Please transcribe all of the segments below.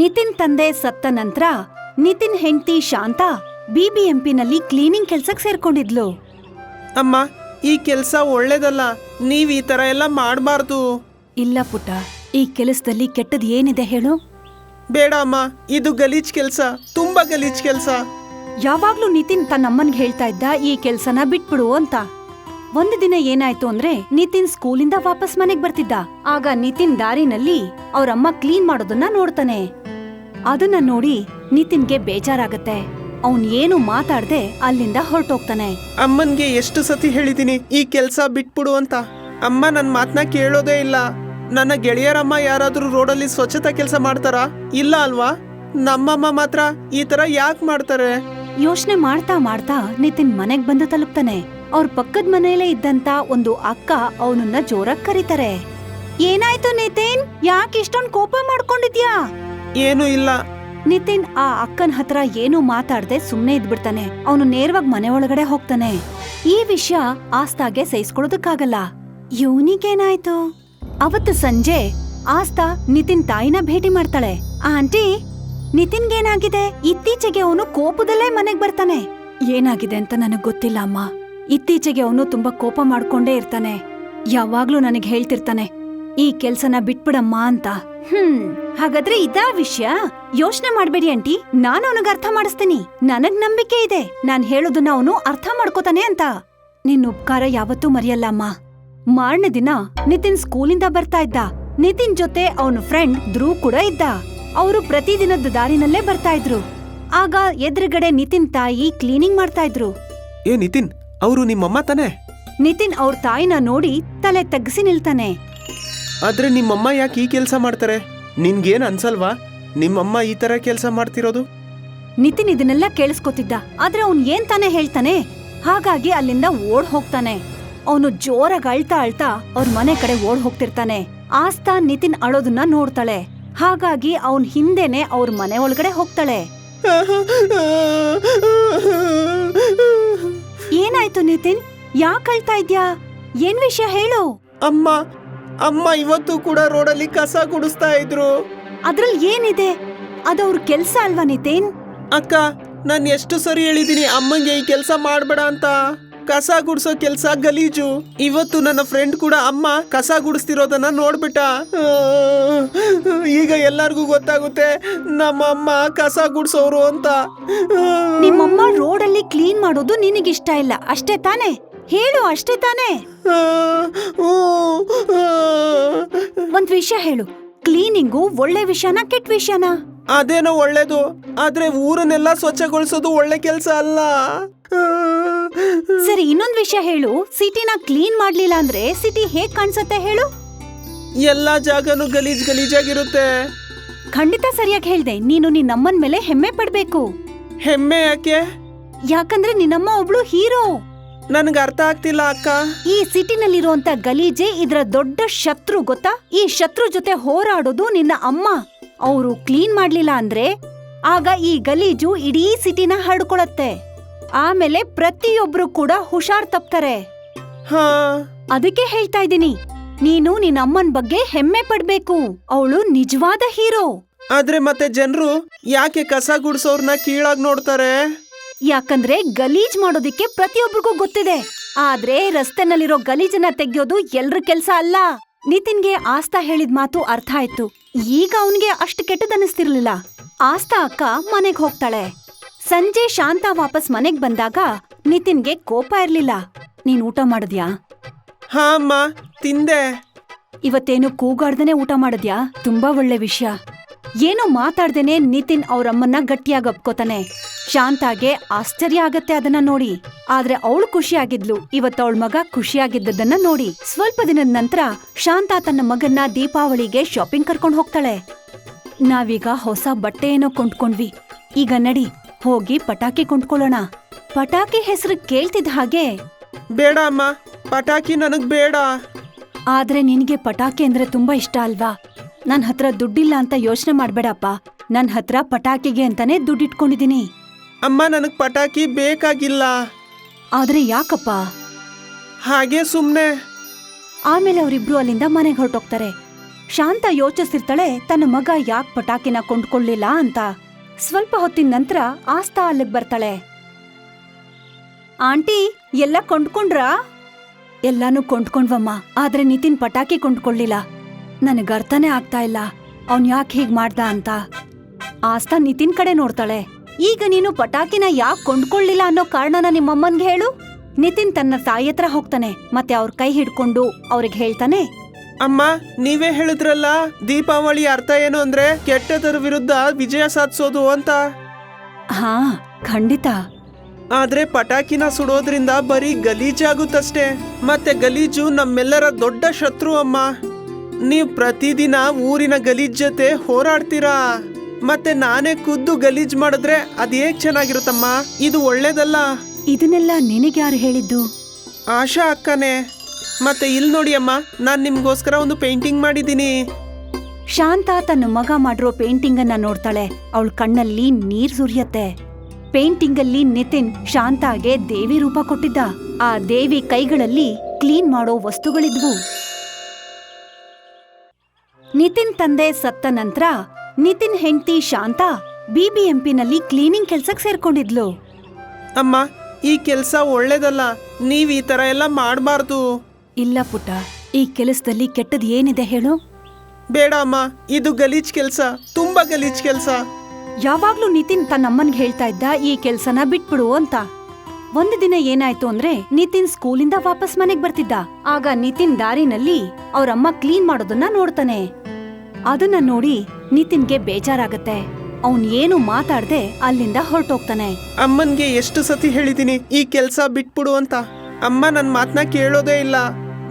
ನಿತಿನ್ ತಂದೆ ಸತ್ತ ನಂತರ ನಿತಿನ್ ಹೆಂಡತಿ ಶಾಂತಾ ಬಿಬಿಎಂಪಿನಲ್ಲಿ ಕ್ಲೀನಿಂಗ್ ಕೆಲ್ಸಕ್ ಸೇರ್ಕೊಂಡಿದ್ಲು. ಅಮ್ಮ, ಈ ಕೆಲಸ ಒಳ್ಳೇದಲ್ಲ, ನೀವ್ ಈ ತರ ಎಲ್ಲ ಮಾಡಬಾರ್ದು. ಇಲ್ಲ ಪುಟ್ಟ, ಈ ಕೆಲಸದಲ್ಲಿ ಕೆಟ್ಟದ್ ಏನಿದೆ ಹೇಳು? ಬೇಡ ಅಮ್ಮ, ಇದು ಗಲೀಜ್ ಕೆಲಸ, ತುಂಬಾ ಗಲೀಜ್ ಕೆಲಸ. ಯಾವಾಗ್ಲೂ ನಿತಿನ್ ತನ್ನಮ್ಮನ್ಗೆ ಹೇಳ್ತಾ ಇದ್ದ ಈ ಕೆಲ್ಸನ ಬಿಟ್ಬಿಡು ಅಂತ. ಒಂದು ದಿನ ಏನಾಯ್ತು ಅಂದ್ರೆ ನಿತಿನ್ ಸ್ಕೂಲಿಂದ ವಾಪಸ್ ಮನೆಗ್ ಬರ್ತಿದ್ದ. ಆಗ ನಿತಿನ್ ದಾರಿನಲ್ಲಿ ಅವ್ರಮ್ಮ ಕ್ಲೀನ್ ಮಾಡೋದನ್ನ ನೋಡ್ತಾನೆ. ಅದನ್ನ ನೋಡಿ ನಿತಿನ್ಗೆ ಬೇಜಾರಾಗತ್ತೆ. ಅವನ್ ಏನು ಮಾತಾಡ್ದೆ ಅಲ್ಲಿಂದ ಹೊರಟೋಗ್ತಾನೆ. ಅಮ್ಮನ್ಗೆ ಎಷ್ಟು ಸತಿ ಹೇಳಿದೀನಿ ಈ ಕೆಲಸ ಬಿಟ್ಬಿಡು ಅಂತ. ಅಮ್ಮ ನನ್ ಮಾತನ್ನ ಕೇಳೋದೇ ಇಲ್ಲ. ನನ್ನ ಗೆಳೆಯರಮ್ಮ ಯಾರಾದ್ರೂ ರೋಡಲ್ಲಿ ಸ್ವಚ್ಛತಾ ಕೆಲಸ ಮಾಡ್ತಾರಾ? ಇಲ್ಲ ಅಲ್ವಾ? ನಮ್ಮಮ್ಮ ಮಾತ್ರ ಈ ತರ ಯಾಕೆ ಮಾಡ್ತಾರೆ? ಯೋಚನೆ ಮಾಡ್ತಾ ಮಾಡ್ತಾ ನಿತಿನ್ ಮನೆಗ್ ಬಂದು ತಲುಪ್ತಾನೆ. ಅವ್ರ ಪಕ್ಕದ ಮನೆಯಲ್ಲೇ ಇದ್ದಂತ ಒಂದು ಅಕ್ಕ ಅವನನ್ನ ಜೋರಾಗಿ ಕರೀತಾರೆ. ಏನಾಯ್ತು ನಿತಿನ್, ಯಾಕೆ ಇಷ್ಟೊಂದ್ ಕೋಪ ಮಾಡ್ಕೊಂಡಿದ್ಯಾ? ಏನು ಇಲ್ಲ. ನಿತಿನ್ ಆ ಅಕ್ಕನ ಹತ್ರ ಏನು ಮಾತಾಡ್ದೆ ಸುಮ್ನೆ ಇದ್ಬಿಡ್ತಾನೆ. ಅವನು ನೇರವಾಗಿ ಮನೆ ಒಳಗಡೆ ಹೋಗ್ತಾನೆ. ಈ ವಿಷಯ ಆಸ್ತಾಗೆ ಸಹಿಸ್ಕೊಳ್ಳೋದಕ್ಕಾಗಲ್ಲ. ಇವನಿಗೇನಾಯ್ತು? ಅವತ್ತು ಸಂಜೆ ಆಸ್ತಾ ನಿತಿನ್ ತಾಯಿನ ಭೇಟಿ ಮಾಡ್ತಾಳೆ. ಆಂಟಿ, ನಿತಿನ್ಗೇನಾಗಿದೆ? ಇತ್ತೀಚೆಗೆ ಅವನು ಕೋಪದಲ್ಲೇ ಮನೆಗ್ ಬರ್ತಾನೆ. ಏನಾಗಿದೆ ಅಂತ ನನಗ್ ಗೊತ್ತಿಲ್ಲ ಅಮ್ಮ. ಇತ್ತೀಚೆಗೆ ಅವನು ತುಂಬಾ ಕೋಪ ಮಾಡ್ಕೊಂಡೇ ಇರ್ತಾನೆ. ಯಾವಾಗ್ಲೂ ನನಗ್ ಹೇಳ್ತಿರ್ತಾನೆ, ಈ ಕೆಲ್ಸನ ಬಿಟ್ಬಿಡಮ್ಮ ಅಂತ. ಹಾಗಾದ್ರೆ ಇದಾ ವಿಷಯ? ಯೋಚನೆ ಮಾಡ್ಬೇಡಿ ಆಂಟಿ, ನಾನು ಅವನಿಗೆ ಅರ್ಥ ಮಾಡಿಸ್ತೀನಿ. ನನಗ್ ನಂಬಿಕೆ ಇದೆ, ನಾನ್ ಹೇಳೋದನ್ನ ಅವನು ಅರ್ಥ ಮಾಡ್ಕೋತಾನೆ ಅಂತ. ನಿನ್ ಉಪಕಾರ ಯಾವತ್ತೂ ಮರೆಯಲ್ಲ ಅಮ್ಮ. ಮಾರನೇ ದಿನ ನಿತಿನ್ ಸ್ಕೂಲಿಂದ ಬರ್ತಾ ಇದ್ದ. ನಿತಿನ್ ಜೊತೆ ಅವನ ಫ್ರೆಂಡ್ ಧ್ರುವ್ ಕೂಡ ಇದ್ದ. ಅವರು ಪ್ರತಿದಿನದ ದಾರಿನಲ್ಲೇ ಬರ್ತಾ ಇದ್ರು. ಆಗ ಎದುರುಗಡೆ ನಿತಿನ್ ತಾಯಿ ಕ್ಲೀನಿಂಗ್ ಮಾಡ್ತಾ ಇದ್ರು. ಏ ನಿತಿನ್, ಅವರು ನಿಮ್ಮಮ್ಮ ತಾನೆ? ನಿತಿನ್ ಅವ್ರ ತಾಯಿನ ನೋಡಿ ತಲೆ ತಗ್ಸಿ ನಿಲ್ತಾನೆ. ಆದ್ರೆ ನಿಮ್ಮಮ್ಮ ಯಾಕೆ ಈ ಕೆಲಸ ಮಾಡ್ತಾರೆ? ನಿನ್ಗೇನ್ ಅನ್ಸಲ್ವಾ ನಿಮ್ಮಮ್ಮ ಈ ತರ ಕೆಲಸ ಮಾಡ್ತಿರೋದು? ನಿತಿನ್ ಇದನ್ನೆಲ್ಲ ಕೇಳಿಸ್ಕೊತಿದ್ದ, ಆದ್ರೆ ಅವ್ನ್ ಏನ್ ತಾನೇ ಹೇಳ್ತಾನೆ. ಹಾಗಾಗಿ ಅಲ್ಲಿಂದ ಓಡ್ ಹೋಗ್ತಾನೆ. ಅವನು ಜೋರಾಗಿ ಅಳ್ತಾ ಅಳ್ತಾ ಅವ್ರ ಮನೆ ಕಡೆ ಓಡ್ ಹೋಗ್ತಿರ್ತಾನೆ. ಆಸ್ತಾ ನಿತಿನ್ ಅಳೋದನ್ನ ನೋಡ್ತಾಳೆ. ಹಾಗಾಗಿ ಅವನ್ ಹಿಂದೆನೆ ಅವ್ರ ಮನೆ ಒಳಗಡೆ ಹೋಗ್ತಾಳೆ. ಏನಾಯ್ತು ನಿತಿನ್, ಯಾಕೆ ಅಳ್ತಾ ಇದ್ಯಾ? ಏನ್ ವಿಷಯ ಹೇಳು? ಅಮ್ಮ ಅಮ್ಮ ಇವತ್ತು ಕೂಡ ರೋಡಲ್ಲಿ ಕಸ ಗುಡಿಸ್ತಾ ಇದ್ರು. ಅದ್ರಲ್ಲಿ ಏನಿದೆ? ಅದವ್ರ ಕೆಲ್ಸ ಅಲ್ವಾ ನಿತಿನ್? ಅಕ್ಕ, ನಾನ್ ಎಷ್ಟು ಸರಿ ಹೇಳಿದೀನಿ ಅಮ್ಮಂಗೆ ಈ ಕೆಲಸ ಮಾಡ್ಬೇಡ ಅಂತ. ಕಸ ಗುಡಿಸೋ ಕೆಲ್ಸ ಗಲೀಜು. ಇವತ್ತು ನನ್ನ ಫ್ರೆಂಡ್ ಕೂಡ ಅಮ್ಮ ಕಸ ಗುಡಿಸ್ತಿರೋದನ್ನ ನೋಡ್ಬಿಟ್ಟ. ಈಗ ಎಲ್ಲರಿಗೂ ಗೊತ್ತಾಗುತ್ತೆ ನಮ್ಮಮ್ಮ ಕಸ ಗುಡಿಸೋರು ಅಂತ. ನಿಮ್ಮಮ್ಮ ರೋಡಲ್ಲಿ ಕ್ಲೀನ್ ಮಾಡೋದು ನಿನಗಿಷ್ಟ ಇಲ್ಲ ಅಷ್ಟೇ ತಾನೆ? ಹೇಳು, ಅಷ್ಟೇ ತಾನೆ? ಒಂದ್ ವಿಷಯ ಹೇಳು, ಕ್ಲೀನಿಂಗು ಒಳ್ಳೆ ವಿಷಯನಾ ಕೆಟ್ಟ ವಿಷಯನಾ? ಅದೇನೋ ಒಳ್ಳೇದು, ಆದ್ರೆ ಊರನ್ನೆಲ್ಲ ಸ್ವಚ್ಛಗೊಳಿಸೋದು ಒಳ್ಳೆ ಕೆಲ್ಸ ಅಲ್ಲ. ಸರಿ, ಇನ್ನೊಂದ್ ವಿಷಯ ಹೇಳು, ಸಿಟಿನ ಕ್ಲೀನ್ ಮಾಡ್ಲಿಲ್ಲ ಅಂದ್ರೆ ಸಿಟಿ ಹೇಗ್ ಕಾಣಿಸುತ್ತೆ ಹೇಳು? ಎಲ್ಲಾ ಜಾಗನೂ ಗಲೀಜ್ ಗಲೀಜಾಗಿರುತ್ತೆ. ಖಂಡಿತ ಸರಿಯಾಗಿ ಹೇಳ್ದೆ. ನೀನು ನಿನ್ನಮ್ಮನ್ ಮೇಲೆ ಹೆಮ್ಮೆ ಪಡ್ಬೇಕು. ಹೆಮ್ಮೆ ಯಾಕೆ? ಯಾಕಂದ್ರೆ ನಿನ್ನಮ್ಮ ಒಬ್ಳು ಹೀರೋ. ನನ್ಗೆ ಅರ್ಥ ಆಗ್ತಿಲ್ಲ ಅಕ್ಕ. ಈ ಸಿಟಿನಲ್ಲಿರುವಂತ ಗಲೀಜೆ ಇದ್ರ ದೊಡ್ಡ ಶತ್ರು, ಗೊತ್ತಾ? ಈ ಶತ್ರು ಜೊತೆ ಹೋರಾಡೋದು ನಿನ್ನ ಅಮ್ಮ. ಅವರು ಕ್ಲೀನ್ ಮಾಡ್ಲಿಲ್ಲ ಅಂದ್ರೆ ಆಗ ಈ ಗಲೀಜು ಇಡೀ ಸಿಟಿನ ಹರಡ್ಕೊಳತ್ತೆ. ಆಮೇಲೆ ಪ್ರತಿಯೊಬ್ರು ಕೂಡ ಹುಷಾರ್ ತಪ್ತಾರೆ. ಅದಕ್ಕೆ ಹೇಳ್ತಾ ಇದ್ದೀನಿ, ನೀನು ನಿನ್ನ ಅಮ್ಮನ್ ಬಗ್ಗೆ ಹೆಮ್ಮೆ ಪಡ್ಬೇಕು. ಅವಳು ನಿಜವಾದ ಹೀರೋ. ಆದ್ರೆ ಮತ್ತೆ ಜನರು ಯಾಕೆ ಕಸ ಗುಡಿಸೋರ್ನ ಕೀಳಾಗ್ ನೋಡ್ತಾರೆ? ಯಾಕಂದ್ರೆ ಗಲೀಜ್ ಮಾಡೋದಿಕ್ಕೆ ಪ್ರತಿಯೊಬ್ಬರಿಗೂ ಗೊತ್ತಿದೆ. ಆದ್ರೆ ರಸ್ತೆನಲ್ಲಿರೋ ಗಲೀಜನ್ನ ತೆಗ್ಯೋದು ಎಲ್ರ ಕೆಲ್ಸ ಅಲ್ಲ. ನಿತಿನ್ಗೆ ಆಸ್ತಾ ಹೇಳಿದ ಮಾತು ಅರ್ಥ ಆಯ್ತು. ಈಗ ಅವನ್ಗೆ ಅಷ್ಟು ಕೆಟ್ಟದನ್ನಿಸ್ತಿರ್ಲಿಲ್ಲ. ಆಸ್ತಾ ಅಕ್ಕ ಮನೆಗ್ ಹೋಗ್ತಾಳೆ. ಸಂಜೆ ಶಾಂತಾ ವಾಪಸ್ ಮನೆಗ್ ಬಂದಾಗ ನಿತಿನ್ಗೆ ಕೋಪ ಇರ್ಲಿಲ್ಲ. ನೀನ್ ಊಟ ಮಾಡಿದ್ಯಾ? ಹಾ ಅಮ್ಮ, ತಿಂದೆ. ಇವತ್ತೇನು ಕೂಗಾಡ್ದೇನೆ ಊಟ ಮಾಡಿದ್ಯಾ? ತುಂಬಾ ಒಳ್ಳೆ ವಿಷಯ. ಏನು ಮಾತಾಡ್ದೇನೆ ನಿತಿನ್ ಅವ್ರಮ್ಮನ್ನ ಗಟ್ಟಿಯಾಗಿ ಅಪ್ಕೋತಾನೆ. ಶಾಂತಾಗೆ ಆಶ್ಚರ್ಯ ಆಗತ್ತೆ ಅದನ್ನ ನೋಡಿ. ಆದ್ರೆ ಅವಳು ಖುಷಿಯಾಗಿದ್ಲು ಇವತ್ತವಳ ಮಗ ಖುಷಿಯಾಗಿದ್ದದನ್ನ ನೋಡಿ. ಸ್ವಲ್ಪ ದಿನದ ನಂತರ ಶಾಂತಾ ತನ್ನ ಮಗನ್ನ ದೀಪಾವಳಿಗೆ ಶಾಪಿಂಗ್ ಕರ್ಕೊಂಡ್ ಹೋಗ್ತಾಳೆ. ನಾವೀಗ ಹೊಸ ಬಟ್ಟೆ ಏನೋ ಕೊಂಡ್ಕೊಂಡ್ವಿ. ಈಗ ನಡಿ ಹೋಗಿ ಪಟಾಕಿ ಕೊಂಡ್ಕೊಳ್ಳೋಣ. ಪಟಾಕಿ ಹೆಸರು ಕೇಳ್ತಿದ್ದ ಹಾಗೆ, ಬೇಡ ಅಮ್ಮ, ಪಟಾಕಿ ನನಗ್ ಬೇಡ. ಆದ್ರೆ ನಿನ್ಗೆ ಪಟಾಕಿ ಅಂದ್ರೆ ತುಂಬಾ ಇಷ್ಟ ಅಲ್ವಾ? ನನ್ ಹತ್ರ ದುಡ್ಡಿಲ್ಲ ಅಂತ ಯೋಚನೆ ಮಾಡ್ಬೇಡಪ್ಪ. ನನ್ ಹತ್ರ ಪಟಾಕಿಗೆ ಅಂತಾನೆ ದುಡ್ಡಿಟ್ಕೊಂಡಿದೀನಿ. ಅಮ್ಮ, ನನಗ್ ಪಟಾಕಿ ಬೇಕಾಗಿಲ್ಲ. ಆದ್ರೆ ಯಾಕಪ್ಪ? ಹಾಗೆ ಸುಮ್ನೆ. ಆಮೇಲೆ ಅವರಿಬ್ರು ಅಲ್ಲಿಂದ ಮನೆಗೆ ಹೊರಟೋಗ್ತಾರೆ. ಶಾಂತ ಯೋಚಿಸ್ತಿರ್ತಾಳೆ ತನ್ನ ಮಗ ಯಾಕ್ ಪಟಾಕಿನ ಕೊಂಡ್ಕೊಳ್ಳಿಲ್ಲ ಅಂತ. ಸ್ವಲ್ಪ ಹೊತ್ತಿನ ನಂತರ ಆಸ್ತಾ ಅಲ್ಲಿಗ್ ಬರ್ತಾಳೆ. ಆಂಟಿ, ಎಲ್ಲ ಕೊಂಡ್ಕೊಂಡ್ರಾ? ಎಲ್ಲಾನು ಕೊಂಡ್ಕೊಂಡ್ವಮ್ಮ, ಆದ್ರೆ ನಿತಿನ್ ಪಟಾಕಿ ಕೊಂಡ್ಕೊಳ್ಳಿಲ್ಲ. ನನಗರ್ಥನೇ ಆಗ್ತಾ ಇಲ್ಲ ಅವ್ನ್ ಯಾಕೆ ಹೀಗ್ ಮಾಡ್ದ ಅಂತ. ಆಸ್ತಾ ನಿತಿನ್ ಕಡೆ ನೋಡ್ತಾಳೆ. ಈಗ ನೀನು ಪಟಾಕಿನ ಯಾಕೆ ಕೊಂಡ್ಕೊಳ್ಳಿಲ್ಲ ಅನ್ನೋ ಕಾರಣನ ನಿಮ್ಮಮ್ಮನ್ಗೆ ಹೇಳು. ನಿತಿನ್ ತನ್ನ ತಾಯಿ ಹತ್ರ ಹೋಗ್ತಾನೆ, ಮತ್ತೆ ಅವ್ರ ಕೈ ಹಿಡ್ಕೊಂಡು ಅವ್ರಿಗೆ ಹೇಳ್ತಾನೆ, ಅಮ್ಮ, ನೀವೇ ಹೇಳಿದ್ರಲ್ಲ ದೀಪಾವಳಿ ಅರ್ಥ ಏನು ಅಂದ್ರೆ ಕೆಟ್ಟದರ ವಿರುದ್ಧ ವಿಜಯ ಸಾಧಿಸೋದು ಅಂತ. ಹಾ ಖಂಡಿತ. ಆದ್ರೆ ಪಟಾಕಿನ ಸುಡೋದ್ರಿಂದ ಬರೀ ಗಲೀಜಾಗುತ್ತಷ್ಟೇ. ಮತ್ತೆ ಗಲೀಜು ನಮ್ಮೆಲ್ಲರ ದೊಡ್ಡ ಶತ್ರು ಅಮ್ಮ. ನೀವ್ ಪ್ರತಿದಿನ ಊರಿನ ಗಲೀಜ್ ಜೊತೆ ಹೋರಾಡ್ತೀರಾ. ಮತ್ತೆ ನಾನೇ ಖುದ್ದು ಗಲೀಜ್ ಮಾಡಿದ್ರೆ ಅದ್ ಹೇಗ್ ಚೆನ್ನಾಗಿರುತ್ತಮ್ಮ? ಇದು ಒಳ್ಳೇದಲ್ಲ. ಇದನ್ನೆಲ್ಲ ನಿನಗ್ಯಾರು ಹೇಳಿದ್ದು? ಆಶಾ ಅಕ್ಕನೇ. ಮತ್ತೆ ಇಲ್ಲಿ ನೋಡಿ ಅಮ್ಮ, ನಾನ್ ನಿಮ್ಗೋಸ್ಕರ ಒಂದು ಪೇಂಟಿಂಗ್ ಮಾಡಿದ್ದೀನಿ. ಶಾಂತ ತನ್ನ ಮಗ ಮಾಡಿರೋ ಪೇಂಟಿಂಗ್ ಅನ್ನ ನೋಡ್ತಾಳೆ. ಅವಳ ಕಣ್ಣಲ್ಲಿ ನೀರ್ ಸುರಿಯತ್ತೆ. ಪೇಂಟಿಂಗ್ ಅಲ್ಲಿ ನಿತಿನ್ ಶಾಂತಾಗೆ ದೇವಿ ರೂಪ ಕೊಟ್ಟಿದ್ದ. ಆ ದೇವಿ ಕೈಗಳಲ್ಲಿ ಕ್ಲೀನ್ ಮಾಡೋ ವಸ್ತುಗಳಿದ್ವು. ನಿತಿನ್ ತಂದೆ ಸತ್ತ ನಂತರ ನಿತಿನ್ ಹೆಂಡತಿ ಶಾಂತ BBMPನಲ್ಲಿ ಕ್ಲೀನಿಂಗ್ ಕೆಲ್ಸಕ್ ಸೇರ್ಕೊಂಡಿದ್ಲು. ಅಮ್ಮ, ಈ ಕೆಲ್ಸ ಒಳ್ಳೇದಲ್ಲ. ನೀವ್ ಈ ತರ ಎಲ್ಲ ಮಾಡಬಾರ್ದು. ಇಲ್ಲ ಪುಟ್ಟ, ಈ ಕೆಲಸದಲ್ಲಿ ಕೆಟ್ಟದ್ ಏನಿದೆ ಹೇಳು? ಬೇಡ ಅಮ್ಮ, ಇದು ಗಲೀಜ್ ಕೆಲ್ಸ, ತುಂಬಾ ಗಲೀಜ್ ಕೆಲ್ಸ. ಯಾವಾಗ್ಲೂ ನಿತಿನ್ ತನ್ನಮ್ಮನ್ಗೆ ಹೇಳ್ತಾ ಇದ್ದ ಈ ಕೆಲ್ಸನ ಬಿಟ್ಬಿಡು ಅಂತ. ಒಂದು ದಿನ ಏನಾಯ್ತು ಅಂದ್ರೆ ನಿತಿನ್ ಸ್ಕೂಲಿಂದ ವಾಪಸ್ ಮನೆಗ್ ಬರ್ತಿದ್ದ. ಆಗ ನಿತಿನ್ ದಾರಿನಲ್ಲಿ ಅವ್ರಮ್ಮ ಕ್ಲೀನ್ ಮಾಡೋದನ್ನ ನೋಡ್ತಾನೆ. ಅದನ್ನ ನೋಡಿ ನಿತಿನ್ಗೆ ಬೇಜಾರಾಗತ್ತೆ. ಅವ್ನ್ ಏನು ಮಾತಾಡ್ದೆ ಅಲ್ಲಿಂದ ಹೊರಟೋಗ್ತಾನೆ. ಅಮ್ಮನ್ಗೆ ಎಷ್ಟು ಸತಿ ಹೇಳಿದೀನಿ ಈ ಕೆಲ್ಸ ಬಿಟ್ಬಿಡು ಅಂತ. ಅಮ್ಮ ನನ್ ಮಾತನ್ನ ಕೇಳೋದೇ ಇಲ್ಲ.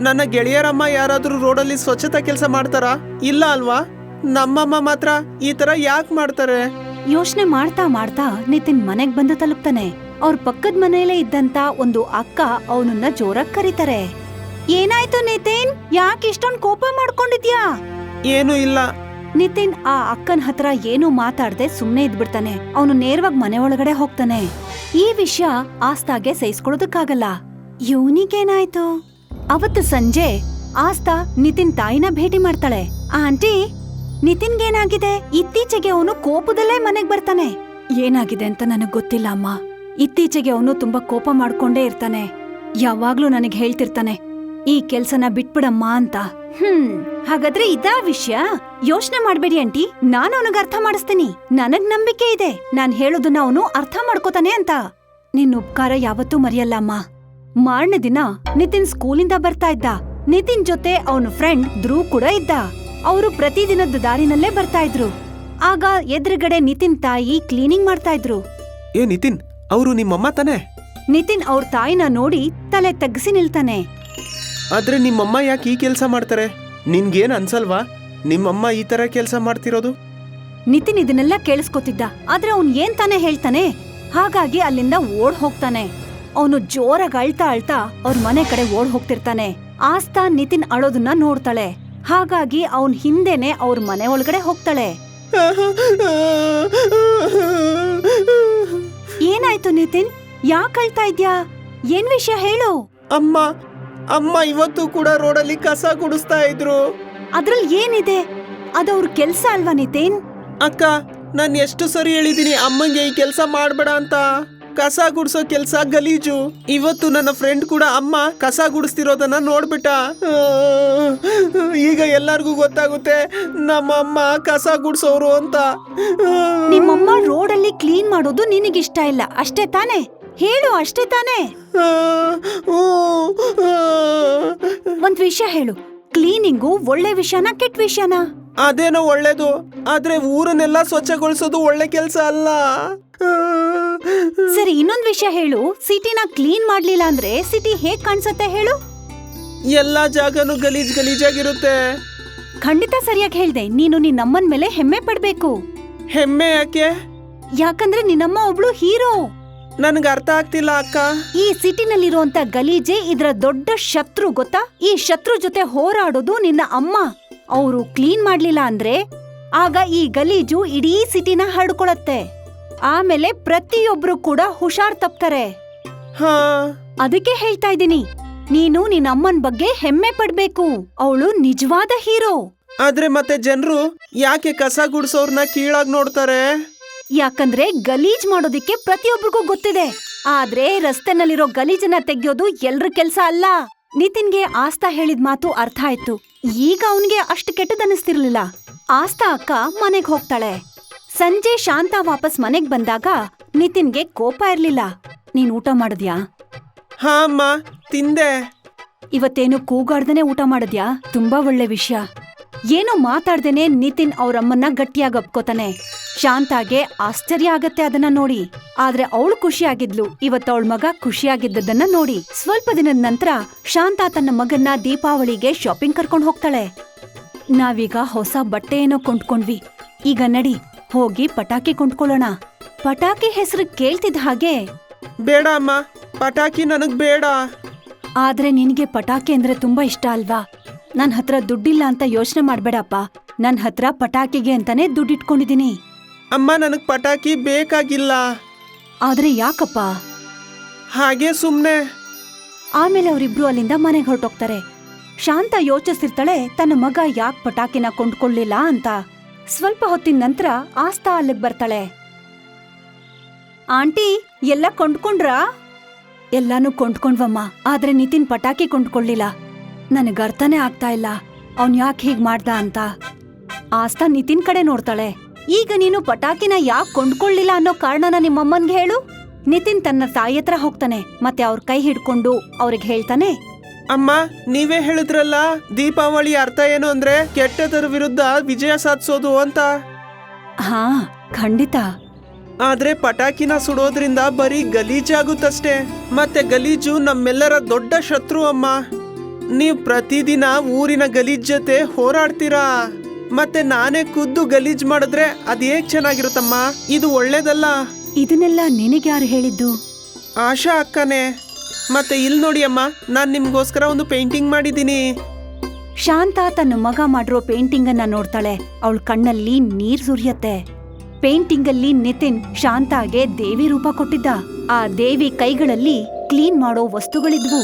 ನನ್ನ ಗೆಳೆಯರಮ್ಮ ಯಾರಾದ್ರೂ ರೋಡಲ್ಲಿ ಸ್ವಚ್ಛತಾ ಕೆಲಸ ಮಾಡ್ತಾರಾ? ಇಲ್ಲ ಅಲ್ವಾ? ನಮ್ಮಮ್ಮ ಮಾತ್ರ ಈ ತರ ಯಾಕೆ ಮಾಡ್ತಾರೆ? ಯೋಚನೆ ಮಾಡ್ತಾ ಮಾಡ್ತಾ ನಿತಿನ್ ಮನೆಗ್ ಬಂದು ತಲುಪ್ತಾನೆ. ಅವ್ರ ಪಕ್ಕದ ಮನೆಯಲ್ಲೇ ಇದ್ದಂತ ಒಂದು ಅಕ್ಕ ಅವನನ್ನ ಜೋರಾಗಿ ಕರೀತಾರೆ. ಏನಾಯ್ತು ನಿತಿನ್, ಯಾಕೆ ಇಷ್ಟೊಂದ್ ಕೋಪ ಮಾಡ್ಕೊಂಡಿದ್ಯಾ? ಏನು ಇಲ್ಲ. ನಿತಿನ್ ಆ ಅಕ್ಕನ ಹತ್ರ ಏನು ಮಾತಾಡ್ದೆ ಸುಮ್ನೆ ಇದ್ಬಿಡ್ತಾನೆ. ಅವನು ನೇರವಾಗಿ ಮನೆ ಒಳಗಡೆ ಹೋಗ್ತಾನೆ. ಈ ವಿಷಯ ಆಸ್ತಾಗೆ ಸಹಿಸ್ಕೊಳ್ಳೋದಕ್ಕಾಗಲ್ಲ. ಇವನಿಗೇನಾಯ್ತು? ಅವತ್ತು ಸಂಜೆ ಆಸ್ತಾ ನಿತಿನ್ ತಾಯಿನ ಭೇಟಿ ಮಾಡ್ತಾಳೆ. ಆಂಟಿ, ನಿತಿನ್ಗೇನಾಗಿದೆ? ಇತ್ತೀಚೆಗೆ ಅವನು ಕೋಪದಲ್ಲೇ ಮನೆಗ್ ಬರ್ತಾನೆ. ಏನಾಗಿದೆ ಅಂತ ನನಗ್ ಗೊತ್ತಿಲ್ಲ ಅಮ್ಮ. ಇತ್ತೀಚೆಗೆ ಅವನು ತುಂಬಾ ಕೋಪ ಮಾಡ್ಕೊಂಡೇ ಇರ್ತಾನೆ. ಯಾವಾಗ್ಲೂ ನನಗ್ ಹೇಳ್ತಿರ್ತಾನೆ, ಈ ಕೆಲ್ಸನ ಬಿಟ್ಬಿಡಮ್ಮ ಅಂತ. ಹಾಗಾದ್ರೆ ಇದಾ ವಿಷಯ? ಯೋಚನೆ ಮಾಡ್ಬೇಡಿ ಆಂಟಿ, ನಾನು ಅವನಿಗೆ ಅರ್ಥ ಮಾಡಿಸ್ತೀನಿ. ನನಗ್ ನಂಬಿಕೆ ಇದೆ ನಾನ್ ಹೇಳೋದನ್ನ ಅವನು ಅರ್ಥ ಮಾಡ್ಕೋತಾನೆ ಅಂತ. ನಿನ್ ಉಪಕಾರ ಯಾವತ್ತೂ ಮರೆಯಲ್ಲ ಅಮ್ಮ. ಮಾರನೇ ದಿನ ನಿತಿನ್ ಸ್ಕೂಲಿಂದ ಬರ್ತಾ ಇದ್ದ. ನಿತಿನ್ ಜೊತೆ ಅವನ ಫ್ರೆಂಡ್ ಧ್ರುವ್ ಕೂಡ ಇದ್ದ. ಅವರು ಪ್ರತಿದಿನದ ದಾರಿನಲ್ಲೇ ಬರ್ತಾ ಇದ್ರು. ಆಗ ಎದುರುಗಡೆ ನಿತಿನ್ ತಾಯಿ ಕ್ಲೀನಿಂಗ್ ಮಾಡ್ತಾ ಇದ್ರು. ಏ ನಿತಿನ್, ಅವರು ನಿಮ್ಮಮ್ಮ ತಾನೆ? ನಿತಿನ್ ಅವ್ರ ತಾಯಿನ ನೋಡಿ ತಲೆ ತಗ್ಸಿ ನಿಲ್ತಾನೆ. ಆದ್ರೆ ನಿಮ್ಮಮ್ಮ ಯಾಕೆ ಈ ಕೆಲ್ಸ ಮಾಡ್ತಾರೆ? ನಿನ್ಗೇನ್ ಅನ್ಸಲ್ವಾ ನಿಮ್ಮಮ್ಮ ಈ ತರ ಕೆಲ್ಸ ಮಾಡ್ತಿರೋದು? ನಿತಿನ್ ಇದನ್ನೆಲ್ಲ ಕೇಳಿಸ್ಕೊತಿದ್ದ. ಆದ್ರೆ ಅವ್ನ್ ಏನ್ ತಾನೇ ಹೇಳ್ತಾನೆ. ಹಾಗಾಗಿ ಅಲ್ಲಿಂದ ಓಡ್ ಹೋಗ್ತಾನೆ. ಅವನು ಜೋರಾಗಿ ಅಳ್ತಾ ಅಳ್ತಾ ಅವ್ರ ಮನೆ ಕಡೆ ಓಡ್ ಹೋಗ್ತಿರ್ತಾನೆ. ಆಸ್ತಾ ನಿತಿನ್ ಅಳೋದನ್ನ ನೋಡ್ತಾಳೆ. ಹಾಗಾಗಿ ಅವನ್ ಹಿಂದೆನೆ ಅವ್ರ ಮನೆ ಒಳಗಡೆ ಹೋಗ್ತಾಳೆ. ಏನಾಯ್ತು ನಿತಿನ್, ಯಾಕೆ ಅಳ್ತಾ ಇದ್ಯಾ? ಏನ್ ವಿಷಯ ಹೇಳು? ಅಮ್ಮ ಇವತ್ತು ಕೂಡ ರೋಡಲ್ಲಿ ಕಸ ಗುಡಿಸ್ತಾ ಇದ್ರು. ಅದ್ರಲ್ಲಿ ಏನಿದೆ? ಅದವ್ರ ಕೆಲ್ಸ ಅಲ್ವಾ ನಿತಿನ್? ಅಕ್ಕ, ನಾನ್ ಎಷ್ಟು ಸರಿ ಹೇಳಿದೀನಿ ಅಮ್ಮಂಗೆ ಈ ಕೆಲ್ಸ ಮಾಡ್ಬೇಡ ಅಂತ. ಕಸ ಗುಡ್ಸೋ ಕೆಲ್ಸ ಗಲೀಜು. ಇವತ್ತು ನನ್ನ ಫ್ರೆಂಡ್ ಕೂಡ ಅಮ್ಮ ಕಸ ಗುಡಿಸ್ತಿರೋದನ್ನ ನೋಡ್ಬಿಟ್ಟ. ಈಗ ಎಲ್ಲರಿಗೂ ಗೊತ್ತಾಗುತ್ತೆ ನಮ್ಮಮ್ಮ ಕಸ ಗುಡ್ಸೋರು ಅಂತ. ನಿಮ್ಮಮ್ಮ ರೋಡಲ್ಲಿ ಕ್ಲೀನ್ ಮಾಡೋದು ನಿನಗಿಷ್ಟ ಇಲ್ಲ ಅಷ್ಟೇ ತಾನೆ? ಹೇಳು, ಅಷ್ಟೇ ತಾನೆ? ಒಂದ್ ವಿಷಯ ಹೇಳು, ಕ್ಲೀನಿಂಗು ಒಳ್ಳೆ ವಿಷಯನಾ ಕೆಟ್ಟ ವಿಷಯನಾ? ಅದೇನೋ ಒಳ್ಳೇದು, ಆದ್ರೆ ಊರನ್ನೆಲ್ಲ ಸ್ವಚ್ಛಗೊಳಿಸೋದು ಒಳ್ಳೆ ಕೆಲ್ಸ ಅಲ್ಲ. ಸರಿ, ಇನ್ನೊಂದ್ ವಿಷಯ ಹೇಳು. ಸಿಟಿನ ಕ್ಲೀನ್ ಮಾಡ್ಲಿಲ್ಲ ಅಂದ್ರೆ ಸಿಟಿ ಹೇಗ್ ಕಾಣಿಸುತ್ತೆ ಹೇಳು? ಎಲ್ಲಾ ಜಾಗನೂ ಗಲೀಜಾಗಿರುತ್ತೆ. ಖಂಡಿತ ಸರಿಯಾಗಿ ಹೇಳ್ದೆ. ನೀನು ನಿನ್ನಮ್ಮನ್ ಮೇಲೆ ಹೆಮ್ಮೆ ಪಡ್ಬೇಕು. ಹೆಮ್ಮೆ ಯಾಕೆ? ಯಾಕಂದ್ರೆ ನಿನ್ನಮ್ಮ ಒಬ್ಳು ಹೀರೋ. ನನ್ಗೆ ಅರ್ಥ ಆಗ್ತಿಲ್ಲ ಅಕ್ಕ. ಈ ಸಿಟಿನಲ್ಲಿರುವಂತ ಗಲೀಜೆ ಇದ್ರ ದೊಡ್ಡ ಶತ್ರು, ಗೊತ್ತಾ? ಈ ಶತ್ರು ಜೊತೆ ಹೋರಾಡೋದು ನಿನ್ನ ಅಮ್ಮ. ಅವರು ಕ್ಲೀನ್ ಮಾಡ್ಲಿಲ್ಲ ಅಂದ್ರೆ ಆಗ ಈ ಗಲೀಜು ಇಡೀ ಸಿಟಿನ ಹರಡ್ಕೊಳತ್ತೆ. ಆಮೇಲೆ ಪ್ರತಿಯೊಬ್ರು ಕೂಡ ಹುಷಾರ್ ತಪ್ತಾರೆ. ಅದಕ್ಕೆ ಹೇಳ್ತಾ ಇದ್ದೀನಿ, ನೀನು ನಿನ್ನ ಅಮ್ಮನ್ ಬಗ್ಗೆ ಹೆಮ್ಮೆ ಪಡ್ಬೇಕು. ಅವಳು ನಿಜವಾದ ಹೀರೋ. ಆದ್ರೆ ಮತ್ತೆ ಜನರು ಯಾಕೆ ಕಸ ಗುಡ್ಸೋರ್ನ ಕೀಳಾಗ್ ನೋಡ್ತಾರೆ? ಯಾಕಂದ್ರೆ ಗಲೀಜ್ ಮಾಡೋದಿಕ್ಕೆ ಪ್ರತಿಯೊಬ್ಬರಿಗೂ ಗೊತ್ತಿದೆ. ಆದ್ರೆ ರಸ್ತೆನಲ್ಲಿರೋ ಗಲೀಜನ್ನ ತೆಗ್ಯೋದು ಎಲ್ರ ಕೆಲ್ಸ ಅಲ್ಲ. ನಿತಿನ್ಗೆ ಆಸ್ತಾ ಹೇಳಿದ ಮಾತು ಅರ್ಥ ಆಯ್ತು. ಈಗ ಅವನ್ಗೆ ಅಷ್ಟು ಕೆಟ್ಟದನ್ನಿಸ್ತಿರ್ಲಿಲ್ಲ. ಆಸ್ತಾ ಅಕ್ಕ ಮನೆಗ್ ಹೋಗ್ತಾಳೆ. ಸಂಜೆ ಶಾಂತ ವಾಪಸ್ ಮನೆಗ್ ಬಂದಾಗ ನಿತಿನ್ಗೆ ಕೋಪ ಇರ್ಲಿಲ್ಲ. ನೀನ್ ಊಟ ಮಾಡಿದ್ಯಾ? ಹಾ ಅಮ್ಮ, ತಿಂದೆ. ಇವತ್ತೇನು ಕೂಗಾಡ್ದೇನೆ ಊಟ ಮಾಡಿದ್ಯಾ? ತುಂಬಾ ಒಳ್ಳೆ ವಿಷಯ. ಏನೋ ಮಾತಾಡ್ದೇನೆ ನಿತಿನ್ ಅವ್ರಮ್ಮನ್ನ ಗಟ್ಟಿಯಾಗಿ ಒಪ್ಕೋತಾನೆ. ಶಾಂತಾಗೆ ಆಶ್ಚರ್ಯ ಆಗತ್ತೆ ಅದನ್ನ ನೋಡಿ. ಆದ್ರೆ ಅವಳು ಖುಷಿಯಾಗಿದ್ಲು. ಇವತ್ತವಳ ಮಗ ಖುಷಿಯಾಗಿದ್ದದನ್ನ ನೋಡಿ. ಸ್ವಲ್ಪ ದಿನದ ನಂತರ ಶಾಂತ ತನ್ನ ಮಗನ್ನ ದೀಪಾವಳಿಗೆ ಶಾಪಿಂಗ್ ಕರ್ಕೊಂಡ್ ಹೋಗ್ತಾಳೆ. ನಾವೀಗ ಹೊಸ ಬಟ್ಟೆ ಏನೋ ಕೊಂಡ್ಕೊಂಡ್ವಿ. ಈಗ ನಡಿ ಹೋಗಿ ಪಟಾಕಿ ಕೊಂಡ್ಕೊಳ್ಳೋಣ. ಪಟಾಕಿ ಹೆಸರು ಕೇಳ್ತಿದ್ದ ಹಾಗೆ, ಬೇಡ ಅಮ್ಮ, ಪಟಾಕಿ ನನಗ್ ಬೇಡ. ಆದ್ರೆ ನಿನ್ಗೆ ಪಟಾಕಿ ಅಂದ್ರೆ ತುಂಬಾ ಇಷ್ಟ ಅಲ್ವಾ? ನನ್ ಹತ್ರ ದುಡ್ಡಿಲ್ಲ ಅಂತ ಯೋಚನೆ ಮಾಡ್ಬೇಡಪ್ಪ. ನನ್ ಹತ್ರ ಪಟಾಕಿಗೆ ಅಂತಾನೆ ದುಡ್ಡಿಟ್ಕೊಂಡಿದೀನಿ. ಅಮ್ಮ, ನನಗ್ ಪಟಾಕಿ ಬೇಕಾಗಿಲ್ಲ. ಆದ್ರೆ ಯಾಕಪ್ಪ? ಹಾಗೆ ಸುಮ್ನೆ. ಆಮೇಲೆ ಅವರಿಬ್ರು ಅಲ್ಲಿಂದ ಮನೆಗೆ ಹೊರಟೋಗ್ತಾರೆ. ಶಾಂತ ಯೋಚಿಸ್ತಿರ್ತಾಳೆ ತನ್ನ ಮಗ ಯಾಕೆ ಪಟಾಕಿನ ಕೊಂಡ್ಕೊಳ್ಳಿಲ್ಲ ಅಂತ. ಸ್ವಲ್ಪ ಹೊತ್ತಿನ ನಂತರ ಆಸ್ತಾ ಅಲ್ಲಿಗ್ ಬರ್ತಾಳೆ. ಆಂಟಿ, ಎಲ್ಲ ಕೊಂಡ್ಕೊಂಡ್ರಾ? ಎಲ್ಲಾನು ಕೊಂಡ್ಕೊಂಡ್ವಮ್ಮ, ಆದ್ರೆ ನಿತಿನ್ ಪಟಾಕಿ ಕೊಂಡ್ಕೊಳ್ಳಿಲ್ಲ. ನನಗ್ ಅರ್ಥನೇ ಆಗ್ತಾ ಇಲ್ಲ ಅವ್ನ್ ಯಾಕೆ ಹೀಗ್ ಮಾಡ್ದ ಅಂತ. ಆಸ್ತಾ ನಿತಿನ್ ಕಡೆ ನೋಡ್ತಾಳೆ. ಈಗ ನೀನು ಪಟಾಕಿನ ಯಾಕೆ ಕೊಂಡ್ಕೊಳ್ಳಿಲ್ಲ ಅನ್ನೋ ಕಾರಣನ ನಿಮ್ಮಮ್ಮನ್ಗೆ ಹೇಳು. ನಿತಿನ್ ತನ್ನ ತಾಯಿ ಹತ್ರ ಹೋಗ್ತಾನೆ. ಮತ್ತೆ ಅವ್ರ ಕೈ ಹಿಡ್ಕೊಂಡು ಅವ್ರಿಗೆ ಹೇಳ್ತಾನೆ, ಅಮ್ಮ, ನೀವೇ ಹೇಳಿದ್ರಲ್ಲ ದೀಪಾವಳಿ ಅರ್ಥ ಏನು ಅಂದ್ರೆ ಕೆಟ್ಟದರ ವಿರುದ್ಧ ವಿಜಯ ಸಾಧಿಸೋದು ಅಂತ. ಹಾ ಖಂಡಿತ. ಆದ್ರೆ ಪಟಾಕಿನ ಸುಡೋದ್ರಿಂದ ಬರೀ ಗಲೀಜಾಗುತ್ತಷ್ಟೇ. ಮತ್ತೆ ಗಲೀಜು ನಮ್ಮೆಲ್ಲರ ದೊಡ್ಡ ಶತ್ರು ಅಮ್ಮ. ನೀವ್ ಪ್ರತಿದಿನ ಊರಿನ ಗಲೀಜ್ ಜೊತೆ ಹೋರಾಡ್ತೀರಾ. ಮತ್ತೆ ನಾನೇ ಖುದ್ದು ಗಲೀಜ್ ಮಾಡಿದ್ರೆ ಅದ್ ಹೇಗ್ ಚೆನ್ನಾಗಿರುತ್ತಮ್ಮ? ಇದು ಒಳ್ಳೇದಲ್ಲ. ಇದನ್ನೆಲ್ಲ ನಿನಗ್ಯಾರು ಹೇಳಿದ್ದು? ಆಶಾ ಅಕ್ಕನೇ. ಮತ್ತೆ ಇಲ್ ನೋಡಿ ಅಮ್ಮ, ನಾನ್ ನಿಮ್ಗೋಸ್ಕರ ಒಂದು ಪೇಂಟಿಂಗ್ ಮಾಡಿದ್ದೀನಿ. ಶಾಂತ ತನ್ನ ಮಗ ಮಾಡಿರೋ ಪೇಂಟಿಂಗ್ ಅನ್ನ ನೋಡ್ತಾಳೆ. ಅವಳ ಕಣ್ಣಲ್ಲಿ ನೀರ್ ಸುರಿಯತ್ತೆ. ಪೇಂಟಿಂಗ್ ಅಲ್ಲಿ ನಿತಿನ್ ಶಾಂತಾಗೆ ದೇವಿ ರೂಪ ಕೊಟ್ಟಿದ್ದ. ಆ ದೇವಿ ಕೈಗಳಲ್ಲಿ ಕ್ಲೀನ್ ಮಾಡೋ ವಸ್ತುಗಳಿದ್ವು.